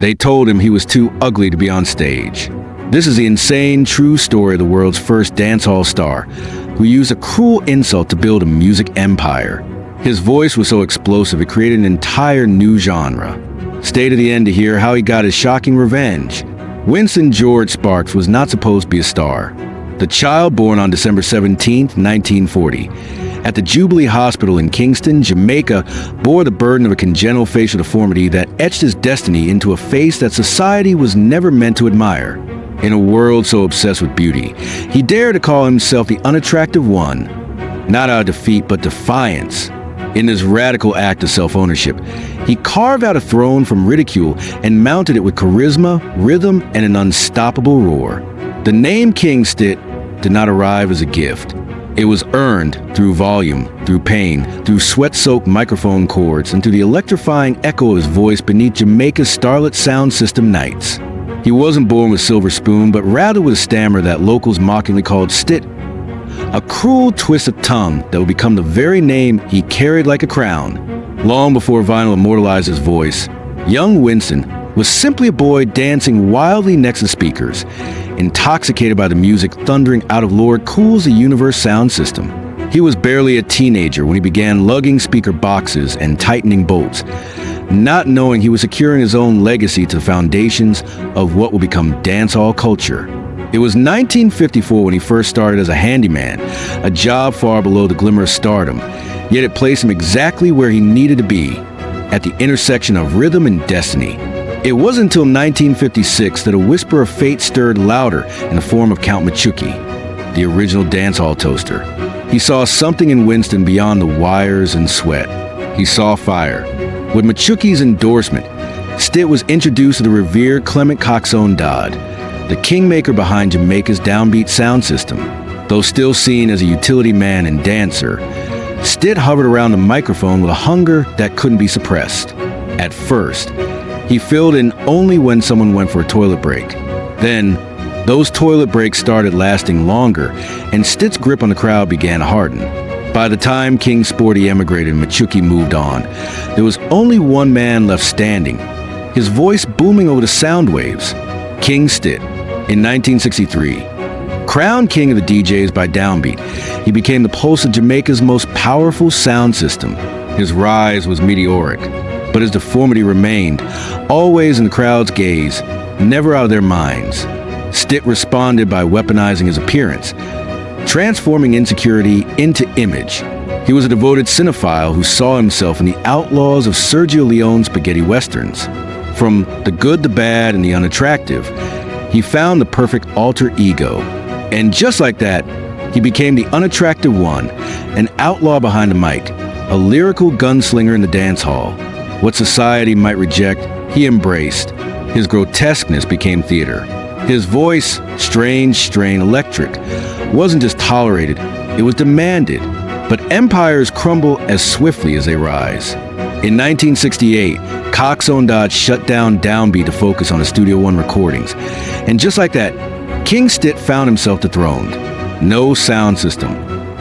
They told him he was too ugly to be on stage. This is the insane, true story of the world's first dancehall star, who used a cruel insult to build a music empire. His voice was so explosive it created an entire new genre. Stay to the end to hear how he got his shocking revenge. Winston George Sparks was not supposed to be a star. The child, born on December 17, 1940, at the Jubilee Hospital in Kingston, Jamaica, bore the burden of a congenital facial deformity that etched his destiny into a face that society was never meant to admire. In a world so obsessed with beauty, he dared to call himself the unattractive one, not out of defeat but defiance. In this radical act of self-ownership, he carved out a throne from ridicule and mounted it with charisma, rhythm, and an unstoppable roar. The name King Stitt did not arrive as a gift. It was earned through volume, through pain, through sweat-soaked microphone cords, and through the electrifying echo of his voice beneath Jamaica's starlit sound system nights. He wasn't born with silver spoon, but rather with a stammer that locals mockingly called Stitt, a cruel twist of tongue that would become the very name he carried like a crown. Long before vinyl immortalized his voice, young Winston was simply a boy dancing wildly next to speakers, intoxicated by the music thundering out of Lord Cool's The Universe sound system. He was barely a teenager when he began lugging speaker boxes and tightening bolts, not knowing he was securing his own legacy to the foundations of what would become dancehall culture. It was 1954 when he first started as a handyman, a job far below the glimmer of stardom, yet it placed him exactly where he needed to be, at the intersection of rhythm and destiny. It wasn't until 1956 that a whisper of fate stirred louder in the form of Count Machuki, the original dancehall toaster. He saw something in Winston beyond the wires and sweat. He saw fire. With Machuki's endorsement, Stitt was introduced to the revered Clement Coxsone Dodd, the kingmaker behind Jamaica's downbeat sound system. Though still seen as a utility man and dancer, Stitt hovered around the microphone with a hunger that couldn't be suppressed. At first, he filled in only when someone went for a toilet break. Then, those toilet breaks started lasting longer, and Stitt's grip on the crowd began to harden. By the time King Sporty emigrated and Machuki moved on, there was only one man left standing, his voice booming over the sound waves. King Stitt. In 1963, crowned king of the DJs by Downbeat, he became the pulse of Jamaica's most powerful sound system. His rise was meteoric, but his deformity remained, always in the crowd's gaze, never out of their minds. Stitt responded by weaponizing his appearance, transforming insecurity into image. He was a devoted cinephile who saw himself in the outlaws of Sergio Leone's spaghetti westerns. From the good, the bad, and the unattractive, he found the perfect alter ego. And just like that, he became the unattractive one, an outlaw behind the mic, a lyrical gunslinger in the dance hall. What society might reject, he embraced. His grotesqueness became theater. His voice, strange, strained, electric, wasn't just tolerated, it was demanded. But empires crumble as swiftly as they rise. In 1968, Coxsone Dodd shut down Downbeat to focus on the Studio One recordings. And just like that, King Stitt found himself dethroned. No sound system,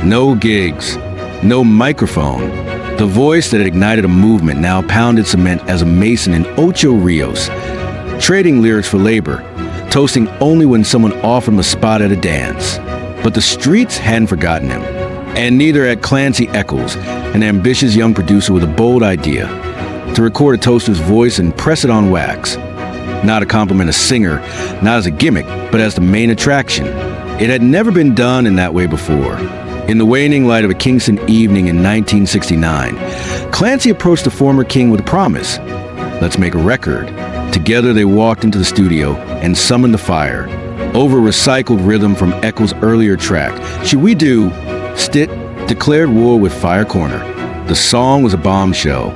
no gigs, no microphone. The voice that had ignited a movement now pounded cement as a mason in Ocho Rios, trading lyrics for labor, toasting only when someone offered him a spot at a dance. But the streets hadn't forgotten him, and neither had Clancy Eccles, an ambitious young producer with a bold idea, to record a toaster's voice and press it on wax. Not to compliment a singer, not as a gimmick, but as the main attraction. It had never been done in that way before. In the waning light of a Kingston evening in 1969, Clancy approached the former king with a promise. Let's make a record. Together they walked into the studio and summoned the fire. Over recycled rhythm from Eccles' earlier track, Should We Do, Stitt declared war with Fire Corner. The song was a bombshell,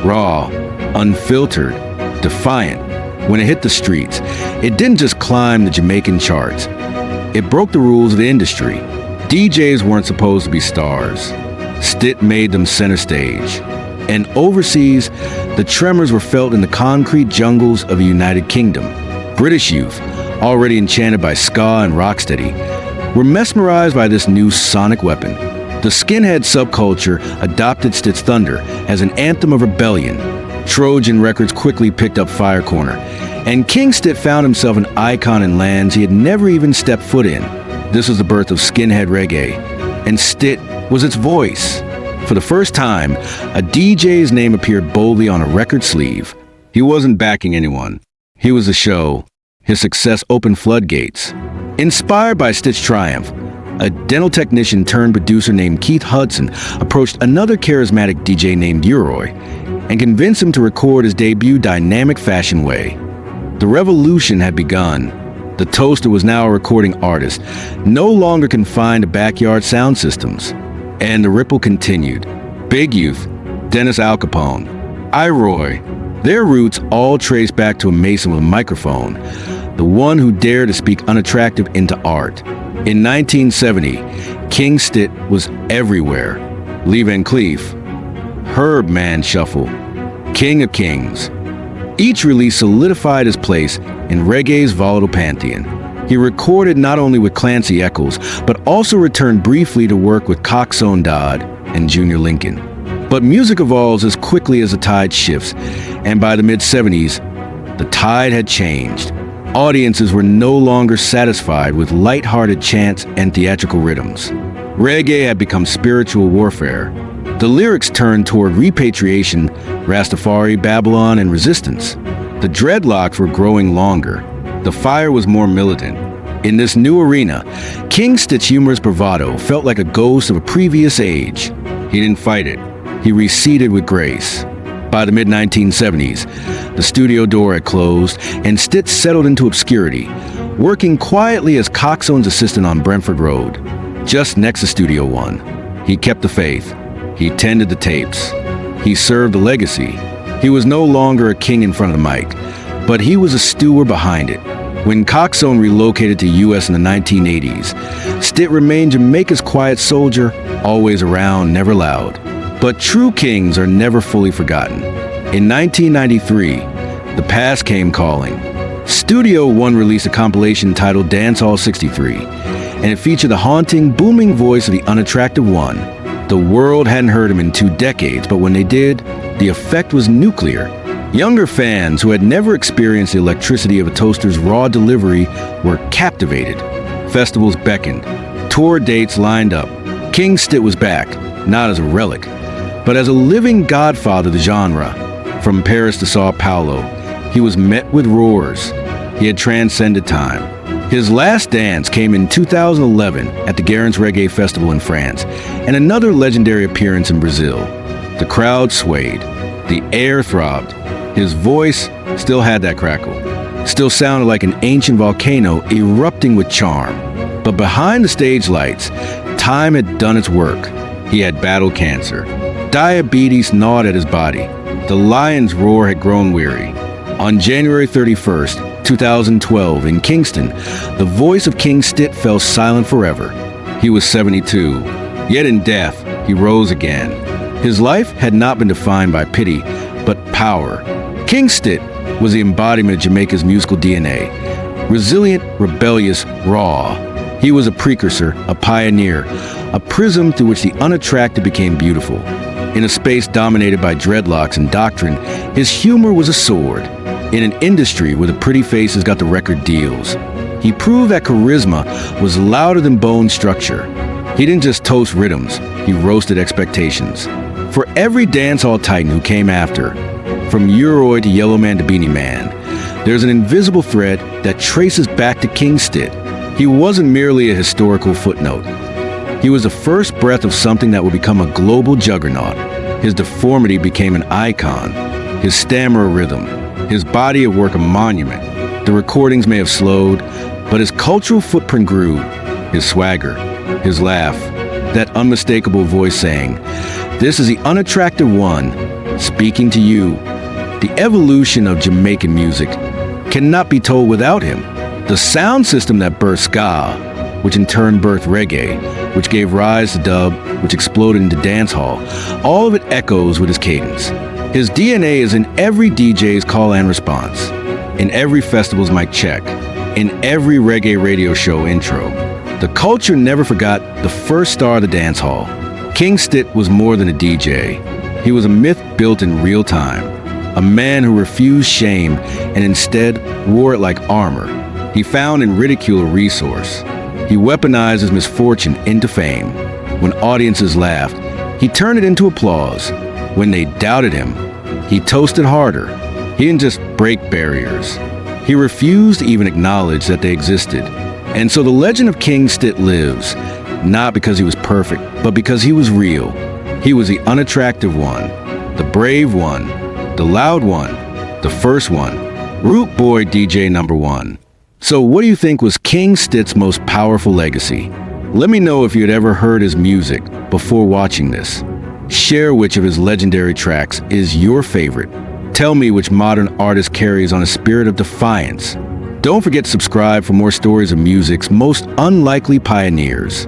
raw, unfiltered, defiant. When it hit the streets, it didn't just climb the Jamaican charts. It broke the rules of the industry. DJs weren't supposed to be stars. Stitt made them center stage. And overseas, the tremors were felt in the concrete jungles of the United Kingdom. British youth, already enchanted by ska and rocksteady, were mesmerized by this new sonic weapon. The skinhead subculture adopted Stitt's Thunder as an anthem of rebellion. Trojan Records quickly picked up Fire Corner, And King Stitt found himself an icon in lands he had never even stepped foot in. This was the birth of skinhead reggae, and Stitt was its voice. For the first time, a DJ's name appeared boldly on a record sleeve. He wasn't backing anyone. He was the show. His success opened floodgates. Inspired by Stitt's triumph, a dental technician turned producer named Keith Hudson approached another charismatic DJ named Uroy and convinced him to record his debut Dynamic Fashion Way. The revolution had begun. The Toaster was now a recording artist, no longer confined to backyard sound systems. And the ripple continued. Big Youth, Dennis Al Capone, Iroy, their roots all trace back to a Mason with a microphone, the one who dared to speak unattractive into art. In 1970, King Stitt was everywhere. Lee Van Cleef, Herb Man Shuffle, King of Kings. Each release solidified his place in reggae's volatile pantheon. He recorded not only with Clancy Eccles, but also returned briefly to work with Coxsone Dodd and Junior Lincoln. But music evolves as quickly as the tide shifts, and by the mid-70s, the tide had changed. Audiences were no longer satisfied with light-hearted chants and theatrical rhythms. Reggae had become spiritual warfare. The lyrics turned toward repatriation, Rastafari, Babylon, and resistance. The dreadlocks were growing longer. The fire was more militant. In this new arena, King Stitt's humorous bravado felt like a ghost of a previous age. He didn't fight it. He receded with grace. By the mid-1970s, the studio door had closed, and Stitt settled into obscurity, working quietly as Coxsone's assistant on Brentford Road, just next to Studio One. He kept the faith. He tended the tapes. He served the legacy. He was no longer a king in front of the mic, but he was a steward behind it. When Coxsone relocated to U.S. in the 1980s, Stitt remained Jamaica's quiet soldier, always around, never loud. But true kings are never fully forgotten. In 1993, the past came calling. Studio One released a compilation titled Dancehall 63, and it featured the haunting, booming voice of the unattractive one. The world hadn't heard him in 2 decades, but when they did, the effect was nuclear. Younger fans who had never experienced the electricity of a toaster's raw delivery were captivated. Festivals beckoned. Tour dates lined up. King Stitt was back, not as a relic, but as a living godfather of the genre. From Paris to Sao Paulo, he was met with roars. He had transcended time. His last dance came in 2011 at the Guérens Reggae Festival in France, and another legendary appearance in Brazil. The crowd swayed. The air throbbed. His voice still had that crackle. Still sounded like an ancient volcano erupting with charm. But behind the stage lights, time had done its work. He had battled cancer. Diabetes gnawed at his body. The lion's roar had grown weary. On January 31st, 2012, in Kingston, the voice of King Stitt fell silent forever. He was 72. Yet in death, he rose again. His life had not been defined by pity, but power. King Stitt was the embodiment of Jamaica's musical DNA. Resilient, rebellious, raw. He was a precursor, a pioneer, a prism through which the unattractive became beautiful. In a space dominated by dreadlocks and doctrine, his humor was a sword. In an industry where the pretty faces got the record deals, he proved that charisma was louder than bone structure. He didn't just toast rhythms, he roasted expectations. For every dancehall titan who came after, from Uroy to Yellow Man to Beanie Man, there's an invisible thread that traces back to King Stitt. He wasn't merely a historical footnote. He was the first breath of something that would become a global juggernaut. His deformity became an icon, his stammer a rhythm, his body of work a monument. The recordings may have slowed, but his cultural footprint grew. His swagger, his laugh, that unmistakable voice saying, "This is the unattractive one, speaking to you." The evolution of Jamaican music cannot be told without him. The sound system that birthed ska, which in turn birthed reggae, which gave rise to dub, which exploded into dancehall, all of it echoes with his cadence. His DNA is in every DJ's call and response, in every festival's mic check, in every reggae radio show intro. The culture never forgot the first star of the dancehall. King Stitt was more than a DJ. He was a myth built in real time. a man who refused shame and instead wore it like armor. He found and ridiculed a resource. He weaponized his misfortune into fame. When audiences laughed, he turned it into applause. When they doubted him, he toasted harder. He didn't just break barriers. He refused to even acknowledge that they existed. And so the legend of King Stit lives, not because he was perfect, but because he was real. He was the unattractive one, the brave one, the loud one, the first one, Root Boy DJ number one. So what do you think was King Stit's most powerful legacy? Let me know if you had ever heard his music before watching this. Share which of his legendary tracks is your favorite. Tell me which modern artist carries on a spirit of defiance. Don't forget to subscribe for more stories of music's most unlikely pioneers.